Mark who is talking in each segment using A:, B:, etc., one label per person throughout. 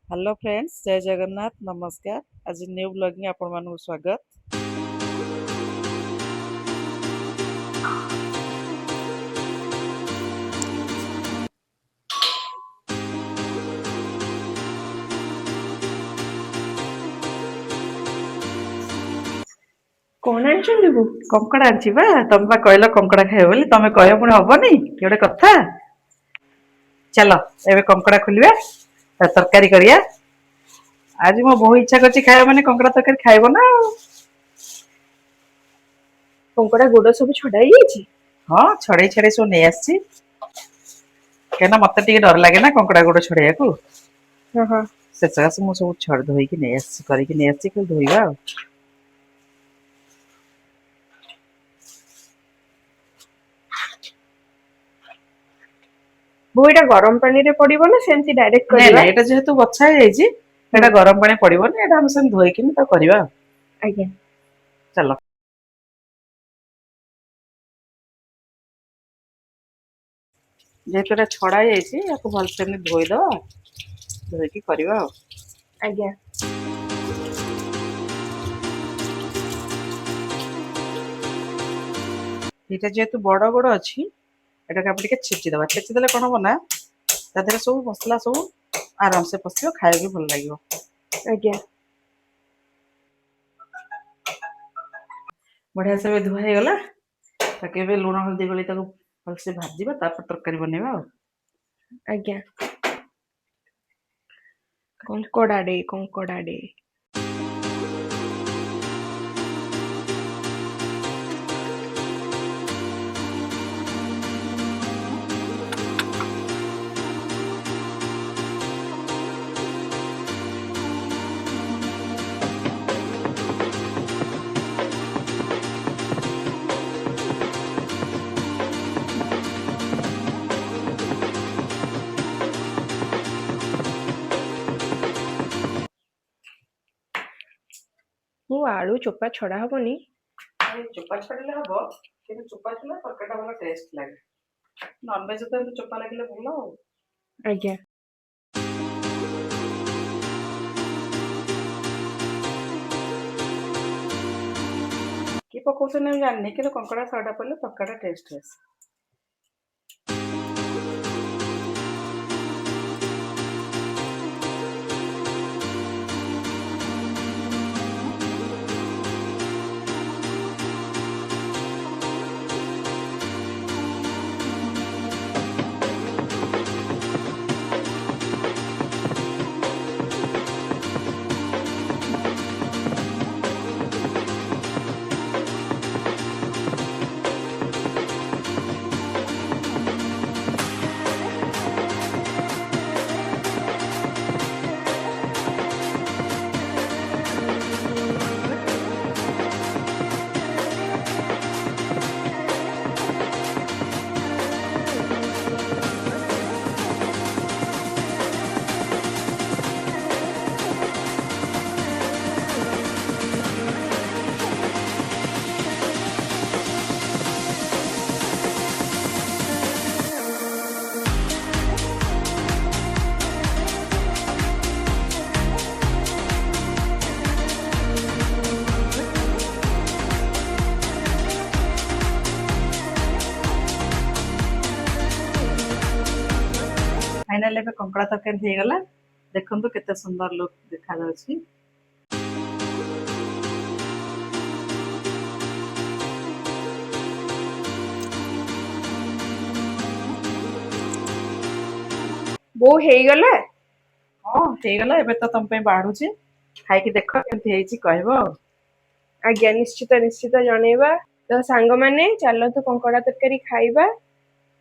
A: Hello friends, जय जगन्नाथ, नमस्कार। आज न्यू ब्लॉगिंग आपण मानक स्वागत।
B: कौन आनिଛନ୍ତି वो?
A: कंकड़ा आछि बा, तमे बा कहलो कंकड़ा खाइबो बोली, तमे कहयो पुणी हबनी कि गोटे कथा। चलो एबे कंकड़ा खोलिबा, तरकारी करिया। आज मो बहुत इच्छा करछि खाइबा, माने कंकड़ा तरकारी खाइबो ना।
B: कंकड़ा गोड़ सब छड़ा ହେଇଯାଇଛି?
A: हां, छड़े छड़े सो नै आछि। केना मते टिके डर लागे ना कंकड़ा गोड़ छड़ेयाकू।
B: हां हां।
A: से चास मो सब छड़ धोइकी नै आछि, करिकी नै आछि, खाली धोइबा।
B: वो एटा गरम पानी रे पड़िबो ना सेमति डायरेक्ट
A: नै
B: करबा?
A: नै, एटा जेहेतु बछा ହେଇଯାଇଛି, एटा गरम पानी पड़िबोनी, एटा हम सेम धोइकी त करबा।
B: आज्ञा।
A: चलो जेहेतु एटा छड़ा ହେଇଯାଇଛି, याको भलसे धोई दबा, धोइकी करबा।
B: आज्ञा।
A: ଏଇଟା ଯେହେତୁ ବଡ ଗୋଡ ଅଛି, ଏଟାକୁ ଆମେ ଟିକେ ଛେଚିଦବା। ଛେଚିଦେଲେ କଣ ହବ ନା, ତା ଦେହରେ ସବୁ ମସଲା ସବୁ ଆରାମସେ ପଶିବ, ଖାଇବାକୁ ଭଲ ଲାଗିବ।
B: ଆଜ୍ଞା।
A: ବଢିଆ ସେ ଧୁଆ ହେଇଗଲା। ତାକୁ ଏବେ ଲୁଣ ହଳଦୀ ଗୋଳେଇ ତାକୁ ଭଲସେ ଭାଜିବା, ତାପରେ ତରକାରୀ ବନେଇବା ଆଉ।
B: ଆଜ୍ଞା। କଙ୍କଡାଟେ କଙ୍କଡାଟେ। वो आलू चोपा छड़ा हबनी?
A: ଚୋପା ଛଡେଇଲେ ହବ, କିନ୍ତୁ ଚୋପା ଛଡେଇଲେ ତରକାରୀଟା ଭଲ ଟେଷ୍ଟ ଲାଗେ। ନନଭେଜ ତ ଏମିତି ଚୋପା ଲାଗିଲେ ଭଲ ଆଉ।
B: ଆଜ୍ଞା।
A: କିଏ ପକଉଛନ୍ତି ମୁଁ ଜାଣିନି, କିନ୍ତୁ କଙ୍କଡା ଶହଟା ପଡ଼ିଲେ ତରକାରୀଟା ଟେଷ୍ଟ ଆସେ। फाइनाल ଏବେ କଙ୍କଡା ତରକାରୀ ହେଇଗଲା। ଦେଖନ୍ତୁ କେତେ ସୁନ୍ଦର ଲୁକ୍ ଦେଖାଯାଉଛି।
B: वो ହେଇଗଲା?
A: ହଁ ହେଇଗଲା, ଏବେ ତ ତମ ପାଇଁ ବାଢୁଛି। ଖାଇକି ଦେଖ କେମିତି ହେଇଛି କହିବ ଆଉ।
B: ଆଜ୍ଞା, ନିଶ୍ଚିତ ନିଶ୍ଚିତ ଜଣେଇବା। ତ ସାଙ୍ଗମାନେ ଚାଲନ୍ତୁ କଙ୍କଡା ତରକାରୀ ଖାଇବା।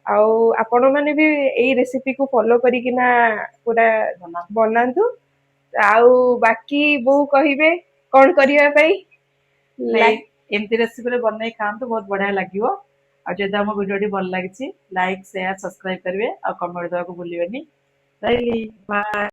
B: ଆଉ ଆପଣ ମାନେ ବି ଏଇ ରେସିପିକୁ ଫଲୋ କରିକିନା ପୁରା ବନାନ୍ତୁ। ଆଉ ବାକି ବୋଉ କହିବେ କଣ କରିବା ପାଇଁ।
A: ନାଇଁ,
B: ଲାଇକ୍
A: ଏମିତି ରେସିପିରେ ବନେଇ ଖାଆନ୍ତୁ, ବହୁତ ବଢିଆ ଲାଗିବ। ଆଉ ଯଦି ଆମ ଭିଡିଓଟି ଭଲ ଲାଗିଛି, ଲାଇକ୍, ସେୟାର, ସବସ୍କ୍ରାଇବ କରିବେ ଆଉ କମେଣ୍ଟ ଦେବାକୁ ଭୁଲିବେନି। ରହିଲି, ବାଏ।